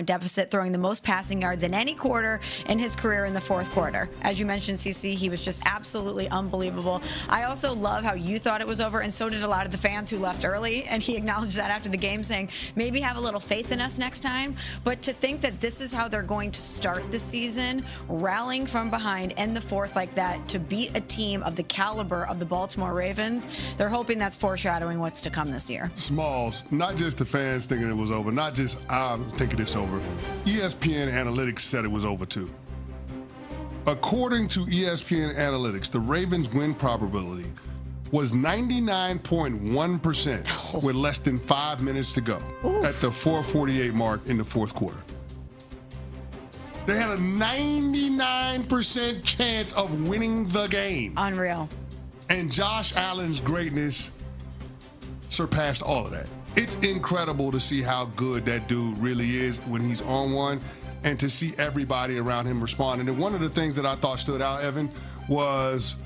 deficit, throwing the most passing yards in any quarter in his career in the fourth quarter. As you mentioned, CC, he was just absolutely unbelievable. I also love how you thought it was over, and so did a lot of the fans who left early, and he acknowledged that after the game, saying, maybe have a little faith in us next time. But to think that this is how they're going to start the season, rallying from behind in the fourth like that to beat a team of the caliber of the Baltimore Ravens, they're hoping that's foreshadowing what's to come this year. Smalls, not just the fans thinking it was over, not just I'm thinking it's over. ESPN Analytics said it was over too. According to ESPN Analytics, the Ravens' win probability was 99.1% with less than 5 minutes to go at the 4:48 mark in the fourth quarter. They had a 99% chance of winning the game. Unreal. And Josh Allen's greatness surpassed all of that. It's incredible to see how good that dude really is when he's on one, and to see everybody around him respond. And one of the things that I thought stood out, Evan, was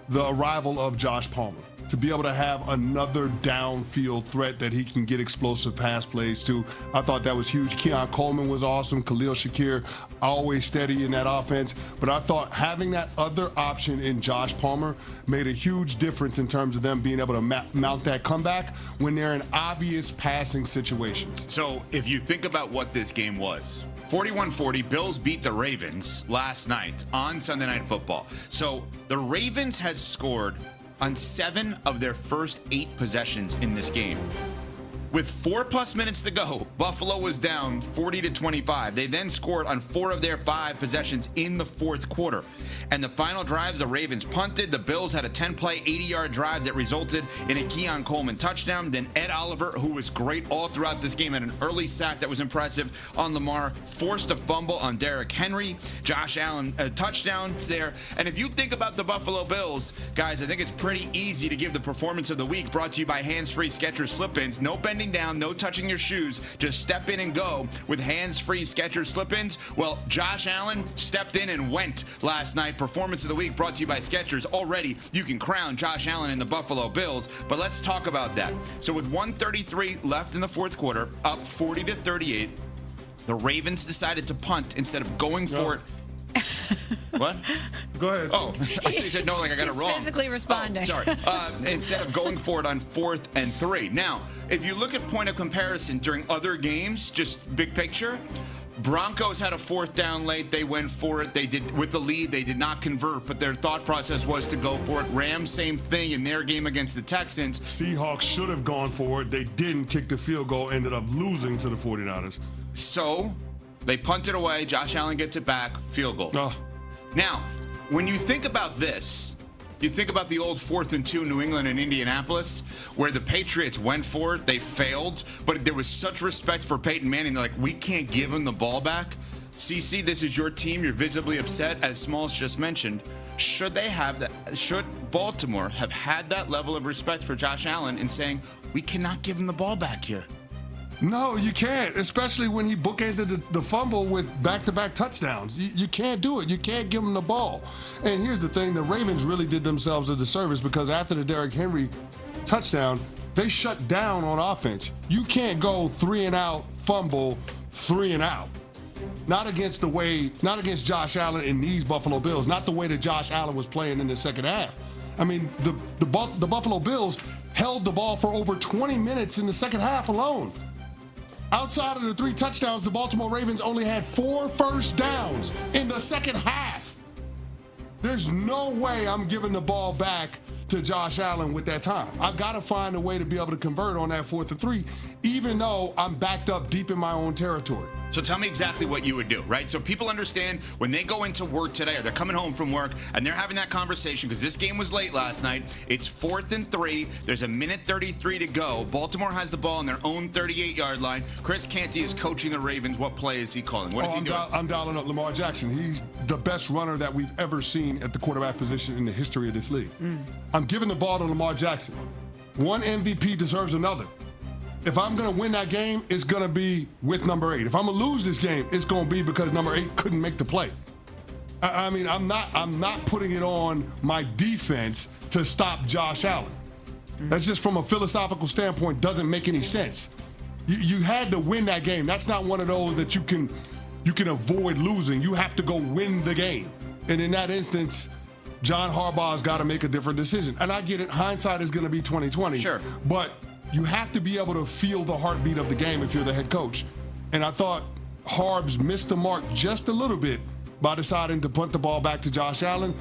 the arrival of Josh Palmer. To be able to have another downfield threat that he can get explosive pass plays to, I thought that was huge. Keon Coleman was awesome. Khalil Shakir, always steady in that offense. But I thought having that other option in Josh Palmer made a huge difference in terms of them being able to mount that comeback when they're in obvious passing situations. So if you think about what this game was, 41-40, Bills beat the Ravens last night on Sunday Night Football. So the Ravens had scored on 7 of their first 8 possessions in this game. With 4+ minutes to go, Buffalo was down 40-25. They then scored on 4 of their 5 possessions in the fourth quarter. And the final drives, the Ravens punted. The Bills had a 10-play, 80-yard drive that resulted in a Keon Coleman touchdown. Then Ed Oliver, who was great all throughout this game, had an early sack that was impressive on Lamar, forced a fumble on Derrick Henry. Josh Allen, touchdowns there. And if you think about the Buffalo Bills, guys, I think it's pretty easy to give the performance of the week, brought to you by Hands-Free Skechers Slip-Ins. No bending down, no touching your shoes, just step in and go with hands-free Skechers slip-ins. Well, Josh Allen stepped in and went last night. Performance of the week brought to you by Skechers. Already, you can crown Josh Allen and the Buffalo Bills, but let's talk about that. So with 1:33 left in the fourth quarter, up 40-38, the Ravens decided to punt instead of going for it. What? Go ahead. Oh, I thought you said no, like I got it wrong. He's physically responding. Oh, sorry. Instead of going for it on 4th and 3. Now, if you look at point of comparison during other games, just big picture, Broncos had a 4th down late. They went for it. They did with the lead. They did not convert, but their thought process was to go for it. Rams, same thing in their game against the Texans. Seahawks should have gone for it. They didn't kick the field goal, ended up losing to the 49ers. So they punt it away. Josh Allen gets it back. Field goal. Now, when you think about this, you think about the old 4th and 2 New England and Indianapolis, where the Patriots went for it, they failed, but there was such respect for Peyton Manning. They're like, we can't give him the ball back. CC, this is your team. You're visibly upset, as Smalls just mentioned. Should they have that? Should Baltimore have had that level of respect for Josh Allen in saying, we cannot give him the ball back here? No, you can't, especially when he bookended the fumble with back-to-back touchdowns. You can't do it. You can't give him the ball. And here's the thing, the Ravens really did themselves a disservice because after the Derrick Henry touchdown, they shut down on offense. You can't go 3 and out, fumble, 3 and out. Not against Josh Allen and these Buffalo Bills, not the way that Josh Allen was playing in the second half. I mean, the Buffalo Bills held the ball for over 20 minutes in the second half alone. Outside of the 3 touchdowns, the Baltimore Ravens only had 4 first downs in the second half. There's no way I'm giving the ball back to Josh Allen with that time. I've got to find a way to be able to convert on that 4th and 3, even though I'm backed up deep in my own territory. So tell me exactly what you would do, right? So people understand when they go into work today or they're coming home from work and they're having that conversation because this game was late last night. It's 4th and 3. There's 1:33 to go. Baltimore has the ball on their own 38-yard line. Chris Canty is coaching the Ravens. What play is he calling? What is he doing? I'm dialing up Lamar Jackson. He's the best runner that we've ever seen at the quarterback position in the history of this league. I'm giving the ball to Lamar Jackson. One MVP deserves another. If I'm going to win that game, it's going to be with number 8. If I'm going to lose this game, it's going to be because number 8 couldn't make the play. I mean, I'm not putting it on my defense to stop Josh Allen. That's just from a philosophical standpoint doesn't make any sense. You had to win that game. That's not one of those that you can avoid losing. You have to go win the game. And in that instance, John Harbaugh's got to make a different decision. And I get it. Hindsight is going to be 20/20. Sure. But you have to be able to feel the heartbeat of the game if you're the head coach. And I thought Harbs missed the mark just a little bit by deciding to punt the ball back to Josh Allen,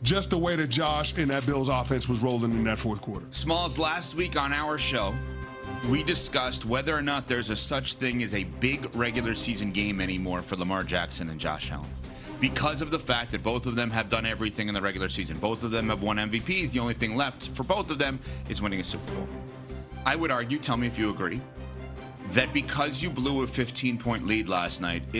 just the way that Josh and that Bills offense was rolling in that fourth quarter. Smalls, last week on our show, we discussed whether or not there's a such thing as a big regular season game anymore for Lamar Jackson and Josh Allen. Because of the fact that both of them have done everything in the regular season. Both of them have won MVPs. The only thing left for both of them is winning a Super Bowl. I would argue, tell me if you agree, that because you blew a 15-point lead last night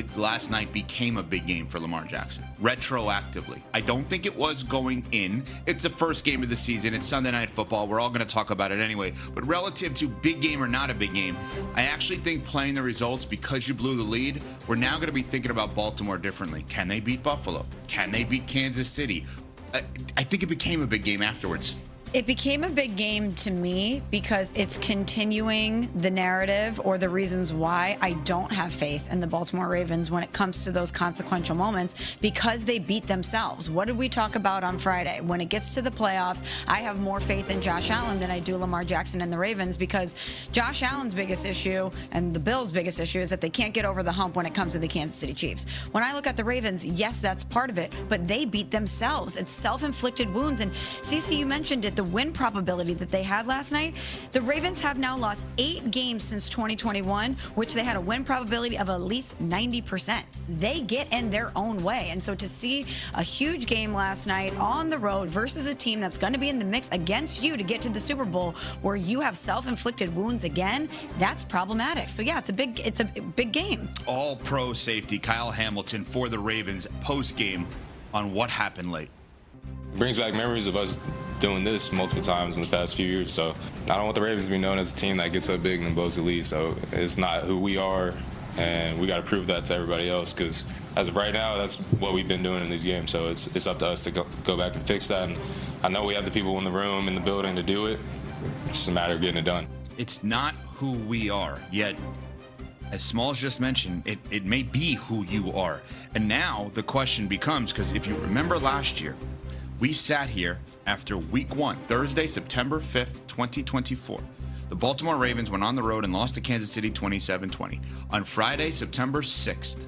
became a big game for Lamar Jackson, retroactively. I don't think it was going in. It's the first game of the season. It's Sunday Night Football. We're all going to talk about it anyway. But relative to big game or not a big game, I actually think playing the results because you blew the lead, we're now going to be thinking about Baltimore differently. Can they beat Buffalo? Can they beat Kansas City? I think it became a big game afterwards. It became a big game to me because it's continuing the narrative or the reasons why I don't have faith in the Baltimore Ravens when it comes to those consequential moments, because they beat themselves. What did we talk about on Friday? When it gets to the playoffs, I have more faith in Josh Allen than I do Lamar Jackson and the Ravens, because Josh Allen's biggest issue and the Bills' biggest issue is that they can't get over the hump when it comes to the Kansas City Chiefs. When I look at the Ravens, yes, that's part of it, but they beat themselves. It's self-inflicted wounds. And CC, you mentioned it, the win probability that they had last night. The Ravens have now lost 8 games since 2021, which they had a win probability of at least 90%. They get in their own way. And so to see a huge game last night on the road versus a team that's going to be in the mix against you to get to the Super Bowl where you have self-inflicted wounds again, that's problematic. So yeah, it's a big game. All pro safety Kyle Hamilton for the Ravens post-game on what happened late. Brings back memories of us doing this multiple times in the past few years. So I don't want the Ravens to be known as a team that gets up big and blows the lead. So it's not who we are, and we got to prove that to everybody else, because as of right now, that's what we've been doing in these games. So it's up to us to go back and fix that. And I know we have the people in the room, in the building to do it. It's just a matter of getting it done. It's not who we are, yet as Smalls just mentioned, it may be who you are. And now the question becomes, because if you remember last year, we sat here after week 1, Thursday, September 5th, 2024. The Baltimore Ravens went on the road and lost to Kansas City 27-20. On Friday, September 6th,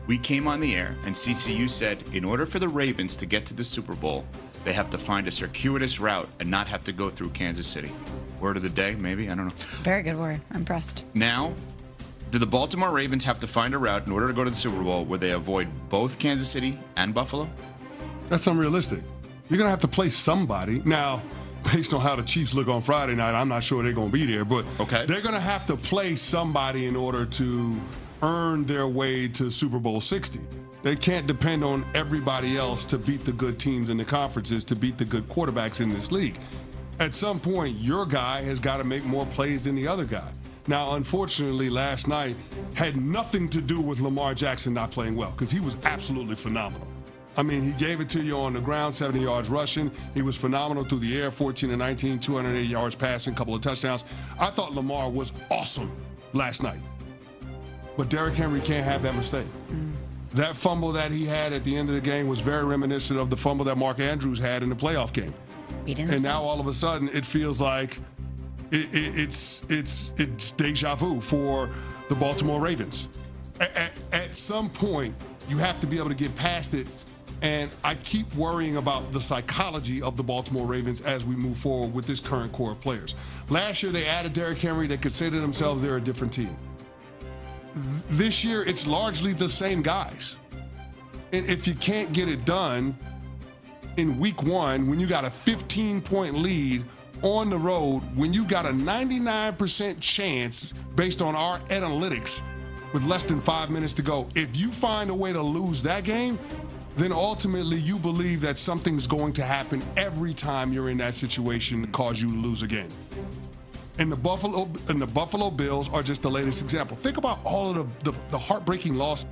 we came on the air and CCU said, in order for the Ravens to get to the Super Bowl, they have to find a circuitous route and not have to go through Kansas City. Word of the day, maybe? I don't know. Very good word. I'm impressed. Now, do the Baltimore Ravens have to find a route in order to go to the Super Bowl where they avoid both Kansas City and Buffalo? That's unrealistic. You're going to have to play somebody. Now, based on how the Chiefs look on Friday night, I'm not sure they're going to be there, but they're going to have to play somebody in order to earn their way to Super Bowl 60. They can't depend on everybody else to beat the good teams in the conferences, to beat the good quarterbacks in this league. At some point, your guy has got to make more plays than the other guy. Now, unfortunately, last night had nothing to do with Lamar Jackson not playing well, because he was absolutely phenomenal. I mean, he gave it to you on the ground, 70 yards rushing. He was phenomenal through the air, 14 and 19, 208 yards passing, couple of touchdowns. I thought Lamar was awesome last night. But Derrick Henry can't have that mistake. That fumble that he had at the end of the game was very reminiscent of the fumble that Mark Andrews had in the playoff game. And now all of a sudden it feels like it's deja vu for the Baltimore Ravens. At some point, you have to be able to get past it. And I keep worrying about the psychology of the Baltimore Ravens as we move forward with this current core of players. Last year, they added Derrick Henry. They could say to themselves they're a different team. This year, it's largely the same guys. And if you can't get it done in week 1, when you got a 15-point lead on the road, when you got a 99% chance based on our analytics with less than 5 minutes to go, if you find a way to lose that game, then ultimately you believe that something's going to happen every time you're in that situation to cause you to lose a game. And the Buffalo Bills are just the latest example. Think about all of the heartbreaking loss.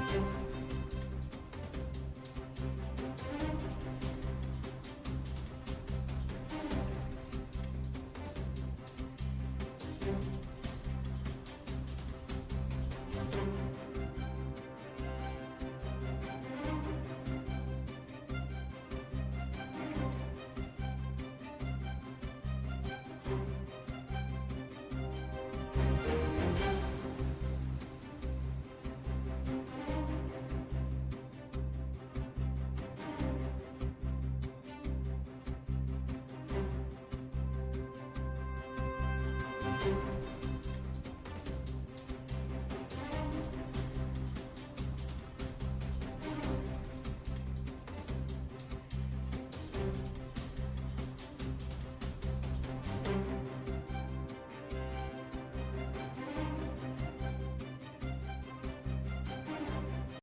game.